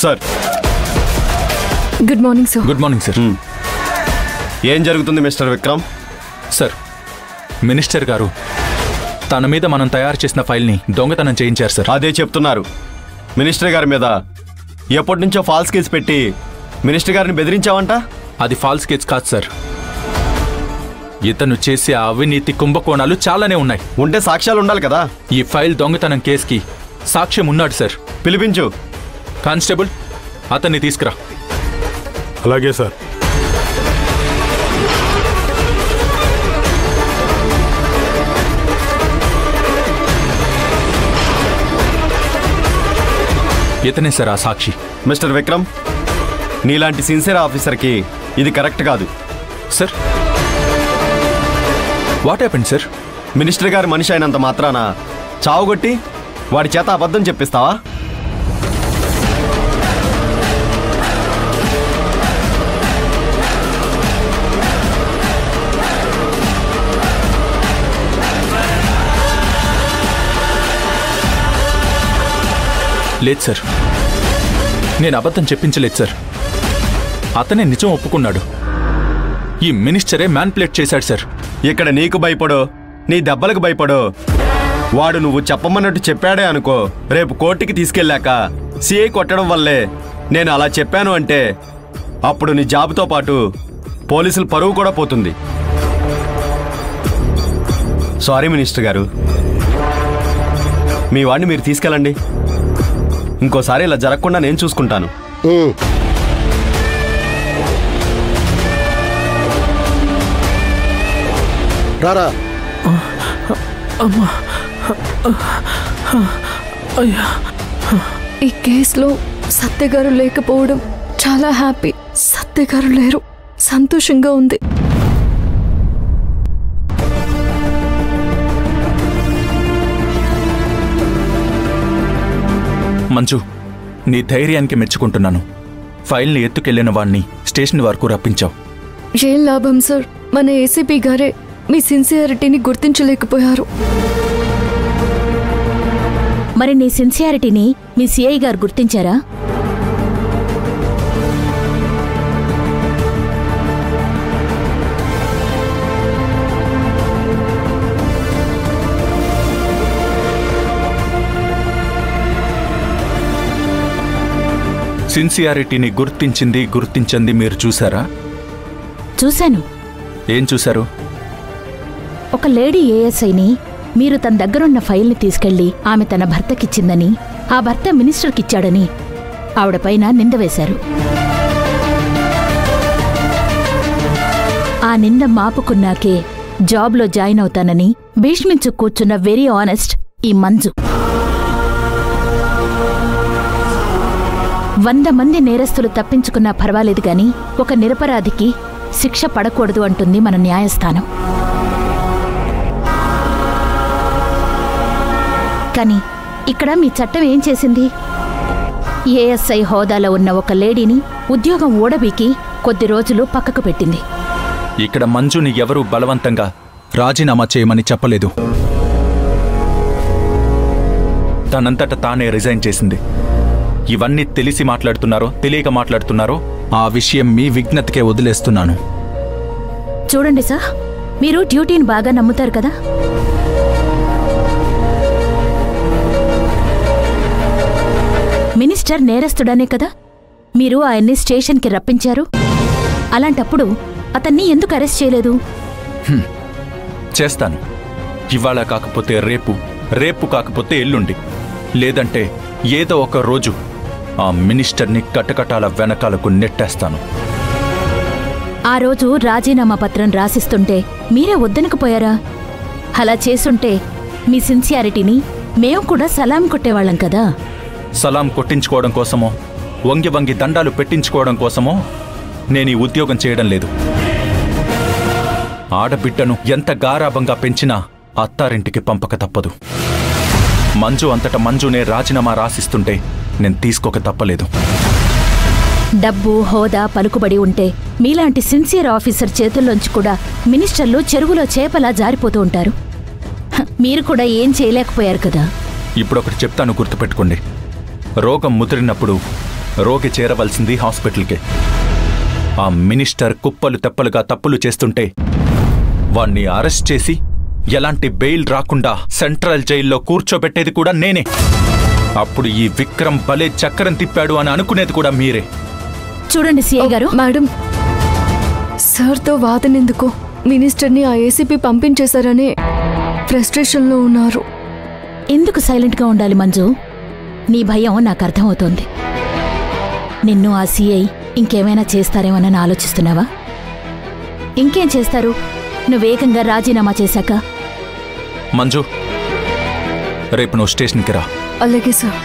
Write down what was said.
Sir. Good morning sir. Good morning sir. ఏం జరుగుతుంది mister Vikram? Sir, minister గారు తన మీద మనం తయారు చేసిన ఫైల్ని దొంగతనం చేయించారు సార్. అదే చెప్తున్నారు. మినిస్టర్ గారి మీద ఎప్పటి నుంచో ఫాల్స్ కేసు పెట్టి మినిస్టర్ గారిని బెదిరించావంట. అది ఫాల్స్ కేసు కాదు సార్. ఇతను చేసే అవినీతి కుంభకోణాలు చాలానే ఉన్నాయి. ఉంటే సాక్ష్యాలు ఉండాలి కదా. ఈ ఫైల్ దొంగతనం కేసుకి సాక్ష్యం ఉన్నాడు సార్. పిలిపించు. కానిస్టేబుల్, అతన్ని తీసుకురా. అలాగే సార్. ఇతనే సార్ ఆ సాక్షి. మిస్టర్ విక్రమ్, నీలాంటి సిన్సియర్ ఆఫీసర్కి ఇది కరెక్ట్ కాదు. Sir, what happened sir? Minister గారి మనిషి అయినంత మాత్రాన చావుగొట్టి వాడి చేత అబద్ధం చెప్పిస్తావా? లేదు సార్, నేను అబద్ధం చెప్పించలేదు సార్. అతనే నిజం ఒప్పుకున్నాడు. ఈ మినిస్టరే మ్యాన్పులేట్ చేశాడు సార్. ఇక్కడ నీకు భయపడో, నీ దెబ్బలకు భయపడో, వాడు నువ్వు చెప్పమన్నట్టు చెప్పాడే అనుకో, రేపు కోర్టుకి తీసుకెళ్ళాక సిఐ కొట్టడం వల్లే నేను అలా చెప్పాను అంటే అప్పుడు నీ జాబ్తో పాటు పోలీసుల పరువు కూడా పోతుంది. సారీ మినిస్టర్ గారు, మీ వాడిని మీరు తీసుకెళ్ళండి. ఇంకోసారి ఇలా జరగకుండా నేను చూసుకుంటాను. రారా. ఈ కేసులో సత్య గారు లేకపోవడం చాలా హ్యాపీ. సత్య గారు లేరు, సంతోషంగా ఉంది. మంజు, నీ ధైర్యానికి మెచ్చుకుంటున్నాను. ఫైల్ని ఎత్తుకెళ్లిన వాణ్ణి స్టేషన్ వరకు రప్పించావు. ఏం లాభం సార్, మన ఏసీపీ గారే మీ సిన్సియారిటీని గుర్తించలేకపోయారు. మరి నీ సిన్సియారిటీని మీ సిఐ గారు గుర్తించారా? సిన్సియారిటీని గుర్తించింది మీరు చూసారా? చూశాను. ఏం చూశారు? ఒక లేడీ ఏఎస్ఐని మీరు తన దగ్గరున్న ఫైల్ని తీసుకెళ్లి ఆమె తన భర్తకిచ్చిందని, ఆ భర్త మినిస్టర్కిచ్చాడని ఆవిడపైన నింద వేశారు. ఆ నింద మాపుకున్నాకే జాబ్లో జాయిన్ అవుతానని భీష్మించు కూర్చున్న వెరీ ఆనెస్ట్ ఈ మంజు. 100 మంది నేరస్తులు తప్పించుకున్నా పర్వాలేదు గాని ఒక నిరపరాధికి శిక్ష పడకూడదు అంటుంది మన న్యాయస్థానం. కానీ ఇక్కడ మీ చట్టం ఏం చేసింది? ఏఎస్ఐ హోదాలో ఉన్న ఒక లేడీని ఉద్యోగం ఊడబీకి కొద్ది రోజులు పక్కకు పెట్టింది. ఇక్కడ మంజుని ఎవరూ బలవంతంగా రాజీనామా చేయమని చెప్పలేదు. తనంతట తానే రిజైన్ చేసింది. ఇవన్నీ తెలిసి మాట్లాడుతున్నారో తెలియక మాట్లాడుతున్నారో ఆ విషయం మీ విజ్ఞతకే వదిలేస్తున్నాను. చూడండి సార్, మీరు డ్యూటీని బాగా నమ్ముతారు కదా. మినిస్టర్ నేరస్తుడనే కదా మీరు ఆయన్ని స్టేషన్కి రప్పించారు. అలాంటప్పుడు అతన్ని ఎందుకు అరెస్ట్ చేయలేదు? చేస్తాను. ఇవాళ కాకపోతే రేపు, రేపు కాకపోతే ఎల్లుండి, లేదంటే ఏదో ఒక రోజు ఆ మినిస్టర్ని కటకటాల వెనకాలకు నెట్టేస్తాను. ఆ రోజు రాజీనామా పత్రం రాసిస్తుంటే మీరే వద్దనకపోయారా? అలా చేసుంటే మీ సిన్సియారిటీని మేము కూడా సలాం కొట్టేవాళ్ళం కదా. సలాం కొట్టించుకోవడం కోసమో, వంగి వంగి దండాలు పెట్టించుకోవడం కోసమో నేను ఈ ఉద్యోగం చేయడం లేదు. ఆడబిడ్డను ఎంత గారాబంగా పెంచినా అత్తారింటికి పంపక తప్పదు. మంజు అంతట మంజునే రాజీనామా రాసిస్తుంటే నేను తీసుకోక తప్పలేదు. డబ్బు, హోదా, పలుకుబడి ఉంటే మీలాంటి సిన్సియర్ ఆఫీసర్ చేతుల్లోంచి కూడా మినిస్టర్లు చెరువులో చేపలా జారిపోతూ ఉంటారు. మీరు కూడా ఏం చేయలేకపోయారు కదా. ఇప్పుడొకటి చెప్తాను, గుర్తుపెట్టుకోండి. రోగం ముదిరినప్పుడు రోగి చేరవలసింది హాస్పిటల్కే. ఆ మినిస్టర్ కుప్పలు తెప్పలుగా తప్పులు చేస్తుంటే వాణ్ణి అరెస్ట్ చేసి ఎలాంటి బెయిల్ రాకుండా సెంట్రల్ జైల్లో కూర్చోబెట్టేది కూడా నేనే. అప్పుడు ఈ విక్రమ్ భలే చక్రం తిప్పాడు అని అనుకునేది కూడా మీరే. చూడండి సిఐ గారు. మేడం, సార్తో వాదనెందుకో మినిస్టర్ని ఆ ఏసీపీ పంపించేశారనే ఫ్రస్ట్రేషన్లో ఉన్నారు. ఎందుకు సైలెంట్గా ఉండాలి మంజు? నీ భయం నాకు అర్థమవుతోంది. నిన్ను ఆ సిఐ ఇంకేమైనా చేస్తారేమోనని ఆలోచిస్తున్నావా? ఇంకేం చేస్తారు నువ్వేకంగా రాజీనామా చేశాక? మంజు, రేపు నువ్వు స్టేషన్కి రా. అలాగే సార్.